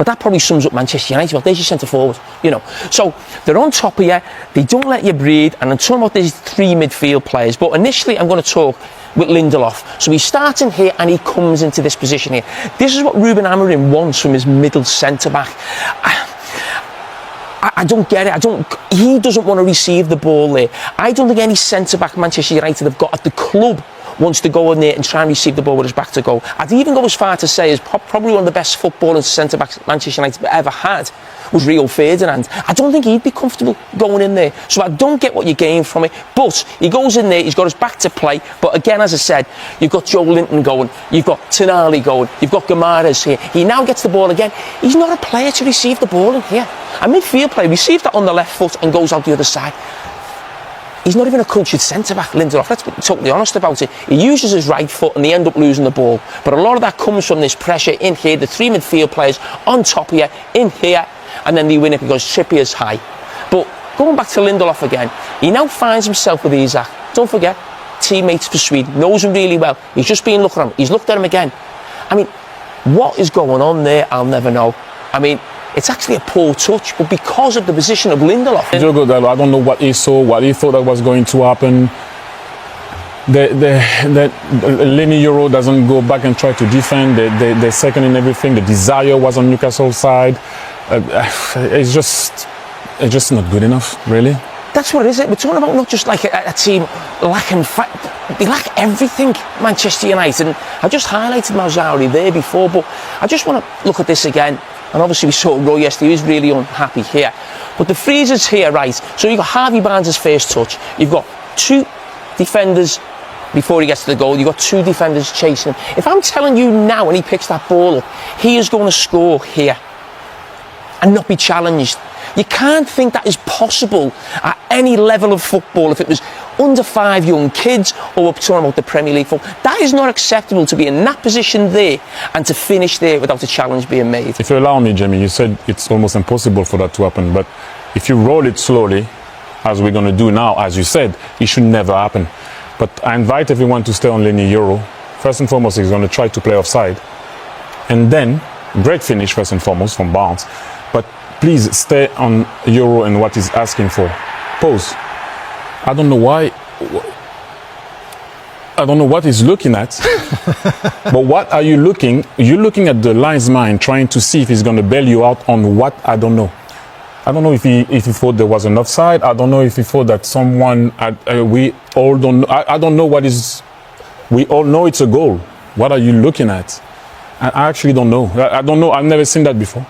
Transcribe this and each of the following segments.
But that probably sums up Manchester United. Well, there's your centre forward, you know. So they're on top of you. They don't let you breathe. And I'm talking about these three midfield players. But initially, I'm going to talk with Lindelof. So he starts in here and he comes into this position here. This is what Ruben Amorim wants from his middle centre back. I don't get it. He doesn't want to receive the ball there. I don't think any centre back Manchester United have got at the club wants to go in there and try and receive the ball with his back to goal. I'd even go as far to say is probably one of the best footballers centre backs Manchester United ever had was Rio Ferdinand. I don't think he'd be comfortable going in there. So I don't get what you're getting from it. But he goes in there, he's got his back to play. But again, as I said, you've got Joe Linton going, you've got Tonali going, you've got Guimaraes here. He now gets the ball again. He's not a player to receive the ball in here. A midfield player receives that on the left foot and goes out the other side. He's not even a cultured centre-back, Lindelof. Let's be totally honest about it. He uses his right foot and they end up losing the ball. But a lot of that comes from this pressure in here, the three midfield players on top of you, in here, and then they win it because Trippier's high. But going back to Lindelof again, he now finds himself with Isak. Don't forget, teammates for Sweden, knows him really well. He's just been looking at him. He's looked at him again. I mean, what is going on there, I'll never know. I mean, it's actually a poor touch, but because of the position of Lindelof. I don't know what he saw, what he thought that was going to happen. Lenny Euro doesn't go back and try to defend. They're second in everything. The desire was on Newcastle's side. It's just not good enough, really. That's what it is. We're talking about not just like a team lacking they lack everything, Manchester United. And I just highlighted Mazzari there before, but I just want to look at this again. And obviously we saw Roy yesterday, he was really unhappy here. But the freezers here, right, so you've got Harvey Barnes' first touch, you've got two defenders before he gets to the goal, you've got two defenders chasing him. If I'm telling you now when he picks that ball up, he is going to score here and not be challenged. You can't think that is possible at any level of football if it was under 5 young kids or we're talking about the Premier League football. That is not acceptable to be in that position there and to finish there without a challenge being made. If you allow me, Jamie, you said it's almost impossible for that to happen, but if you roll it slowly, as we're going to do now, as you said, it should never happen. But I invite everyone to stay on Lenny Euro. First and foremost, he's going to try to play offside. And then, great finish first and foremost from Barnes. But please stay on Euro and what he's asking for. Pause. I don't know why. I don't know what he's looking at. But what are you looking? You're looking at the linesman trying to see if he's going to bail you out on what? I don't know. I don't know if he thought there was an offside. I don't know if he thought that someone. We all don't. I don't know what is. We all know it's a goal. What are you looking at? I actually don't know. I don't know. I've never seen that before.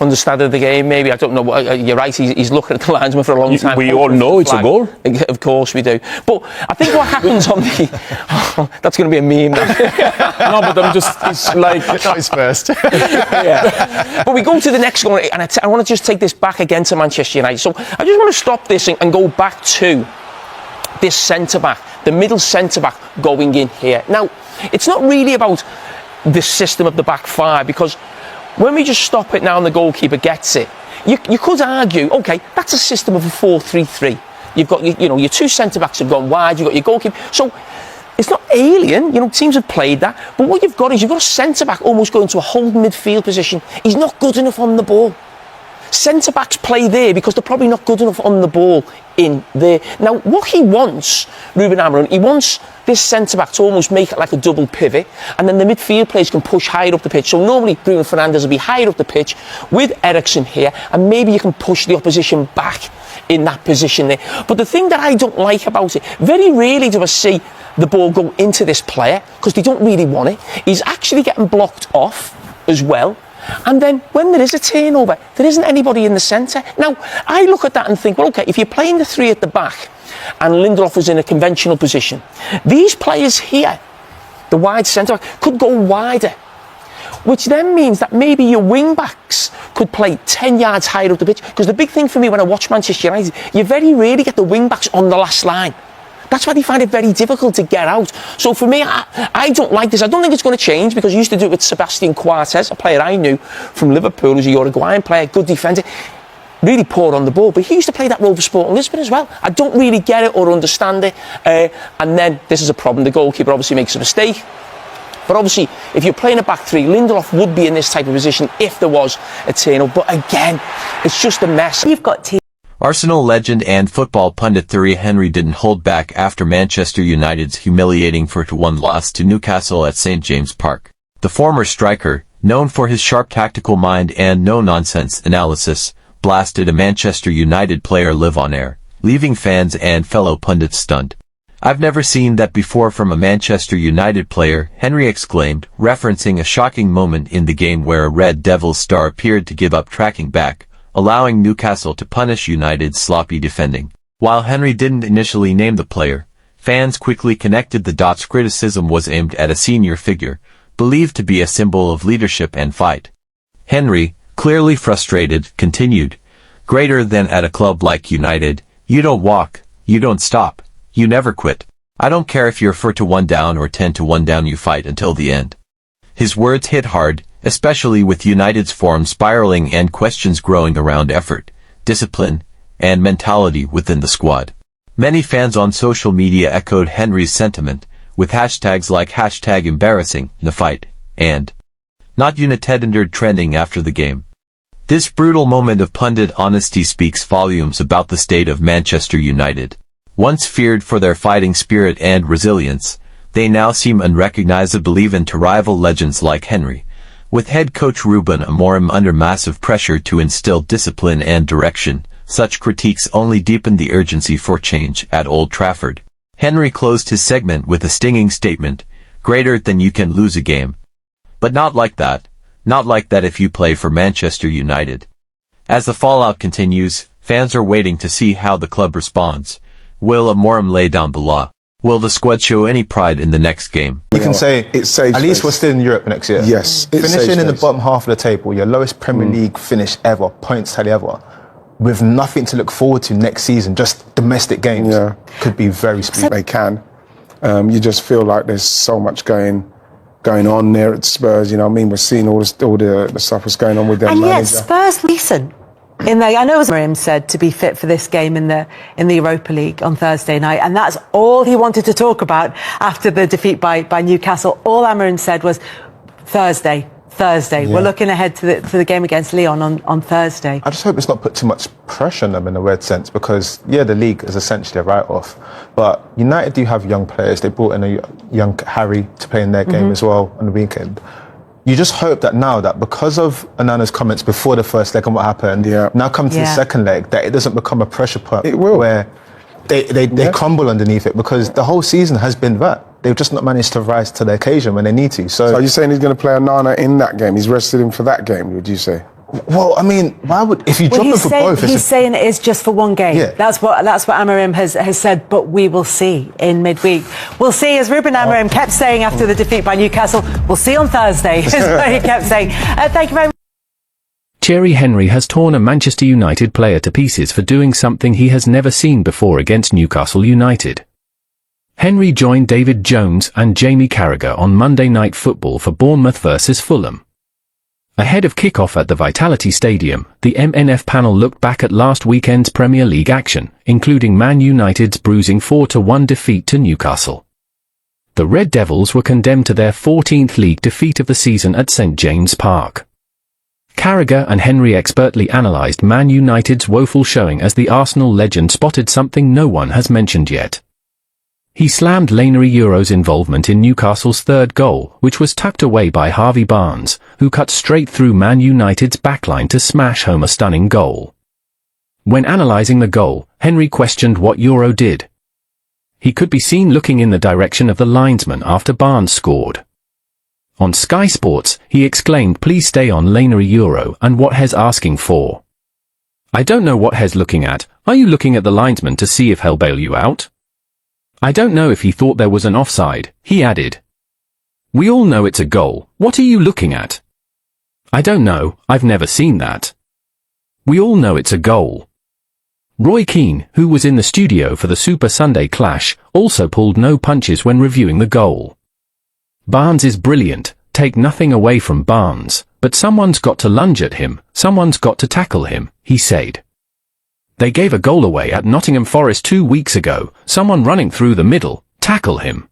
Understanding the game, maybe. I don't know. You're right. He's looking at the linesman for a long time. We all know it's a goal. Of course we do. But I think what happens on the that's going to be a meme now. No, but I'm just. It's like choice first. Yeah. But we go to the next one, and I want to just take this back again to Manchester United. So I just want to stop this and go back to this centre back, the middle centre back going in here. Now, it's not really about the system of the back five because. When we just stop it now and the goalkeeper gets it, you could argue, OK, that's a system of a 4-3-3. You've got, your two centre-backs have gone wide, you've got your goalkeeper. So it's not alien, teams have played that. But what you've got is you've got a centre-back almost going to a holding midfield position. He's not good enough on the ball. Centre-backs play there because they're probably not good enough on the ball in there. Now, what he wants, Ruben Amorim, he wants this centre-back to almost make it like a double pivot, and then the midfield players can push higher up the pitch. So normally Bruno Fernandes will be higher up the pitch with Eriksen here, and maybe you can push the opposition back in that position there. But the thing that I don't like about it, very rarely do I see the ball go into this player, because they don't really want it. He's actually getting blocked off as well. And then when there is a turnover, there isn't anybody in the centre. Now, I look at that and think, well, OK, if you're playing the three at the back and Lindelof was in a conventional position, these players here, the wide centre, could go wider, which then means that maybe your wing-backs could play 10 yards higher up the pitch. Because the big thing for me when I watch Manchester United, you very rarely get the wing-backs on the last line. That's why they find it very difficult to get out. So for me, I don't like this. I don't think it's going to change because I used to do it with Sebastian Coates, a player I knew from Liverpool, who's a Uruguayan player, good defender, really poor on the ball. But he used to play that role for Sporting Lisbon as well. I don't really get it or understand it. And then this is a problem. The goalkeeper obviously makes a mistake. But obviously, if you're playing a back three, Lindelof would be in this type of position if there was a turn-up. But again, it's just a mess. You've got Arsenal legend and football pundit Thierry Henry didn't hold back after Manchester United's humiliating 4-1 loss to Newcastle at St James Park. The former striker, known for his sharp tactical mind and no-nonsense analysis, blasted a Manchester United player live on air, leaving fans and fellow pundits stunned. "I've never seen that before from a Manchester United player," Henry exclaimed, referencing a shocking moment in the game where a Red Devils star appeared to give up tracking back, allowing Newcastle to punish United's sloppy defending. While Henry didn't initially name the player, fans quickly connected the dots. Criticism was aimed at a senior figure, believed to be a symbol of leadership and fight. Henry, clearly frustrated, continued, "Greater than at a club like United, you don't walk, you don't stop, you never quit. I don't care if you're 4-1 down or 10-1 down, you fight until the end." His words hit hard, especially with United's form spiraling and questions growing around effort, discipline, and mentality within the squad. Many fans on social media echoed Henry's sentiment, with hashtags like #embarrassing, the fight, and not United trending after the game. This brutal moment of pundit honesty speaks volumes about the state of Manchester United. Once feared for their fighting spirit and resilience, they now seem unrecognizable even to rival legends like Henry, with head coach Ruben Amorim under massive pressure to instill discipline and direction. Such critiques only deepen the urgency for change at Old Trafford. Henry closed his segment with a stinging statement, "Greater than you can lose a game. But not like that. Not like that if you play for Manchester United." As the fallout continues, fans are waiting to see how the club responds. Will Amorim lay down the law? Will the squad show any pride in the next game? You can say it saves at least face. we're still in Europe next year. Yes, it saves finishing in the face. bottom half of the table, your lowest Premier League finish ever, points tally ever, with nothing to look forward to next season, just domestic games, could be very spooky. They can. You just feel like there's so much going on there at Spurs. You know what I mean? We're seeing all the stuff that's going on with their and manager. yet Spurs listen. I know as Amorim said to be fit for this game in the Europa League on Thursday night, and that's all he wanted to talk about after the defeat by Newcastle. All Amorim said was Thursday. Yeah. We're looking ahead to the game against Lyon on Thursday. I just hope it's not put too much pressure on them in a weird sense, because the league is essentially a write-off, but United do have young players. They brought in a young Harry to play in their game as well on the weekend. You just hope that now, that because of Onana's comments before the first leg and what happened, now come to the second leg, that it doesn't become a pressure point. It will. Where they crumble underneath it, because the whole season has been that. They've just not managed to rise to the occasion when they need to. So you're saying he's going to play Onana in that game? He's rested him for that game, would you say? Well, I mean, why would, if you drop him for both... He's saying it is just for one game. Yeah. That's what Amorim has said, but we will see in midweek. We'll see, as Ruben Amorim kept saying after the defeat by Newcastle, we'll see on Thursday, is what he kept saying. Thank you very much. Thierry Henry has torn a Manchester United player to pieces for doing something he has never seen before against Newcastle United. Henry joined David Jones and Jamie Carragher on Monday Night Football for Bournemouth vs Fulham. Ahead of kick-off at the Vitality Stadium, the MNF panel looked back at last weekend's Premier League action, including Man United's bruising 4-1 defeat to Newcastle. The Red Devils were condemned to their 14th league defeat of the season at St James Park. Carragher and Henry expertly analysed Man United's woeful showing as the Arsenal legend spotted something no one has mentioned yet. He slammed Lainery Euro's involvement in Newcastle's third goal, which was tucked away by Harvey Barnes, who cut straight through Man United's backline to smash home a stunning goal. When analysing the goal, Henry questioned what Euro did. He could be seen looking in the direction of the linesman after Barnes scored. On Sky Sports, he exclaimed, "Please stay on Lainery Euro and what Hes asking for." "I don't know what Hes looking at. Are you looking at the linesman to see if he'll bail you out?" "I don't know if he thought there was an offside," he added. "We all know it's a goal. What are you looking at?" "I don't know, I've never seen that." "We all know it's a goal." Roy Keane, who was in the studio for the Super Sunday clash, also pulled no punches when reviewing the goal. "Barnes is brilliant, take nothing away from Barnes, but someone's got to lunge at him, someone's got to tackle him," he said. "They gave a goal away at Nottingham Forest 2 weeks ago, someone running through the middle, tackle him."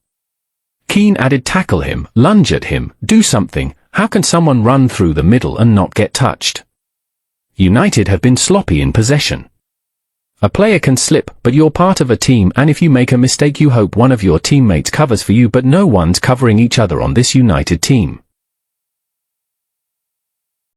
Keane added, tackle him, lunge at him, do something. How can someone run through the middle and not get touched? United have been sloppy in possession. A player can slip, but you're part of a team, and if you make a mistake you hope one of your teammates covers for you, but no one's covering each other on this United team.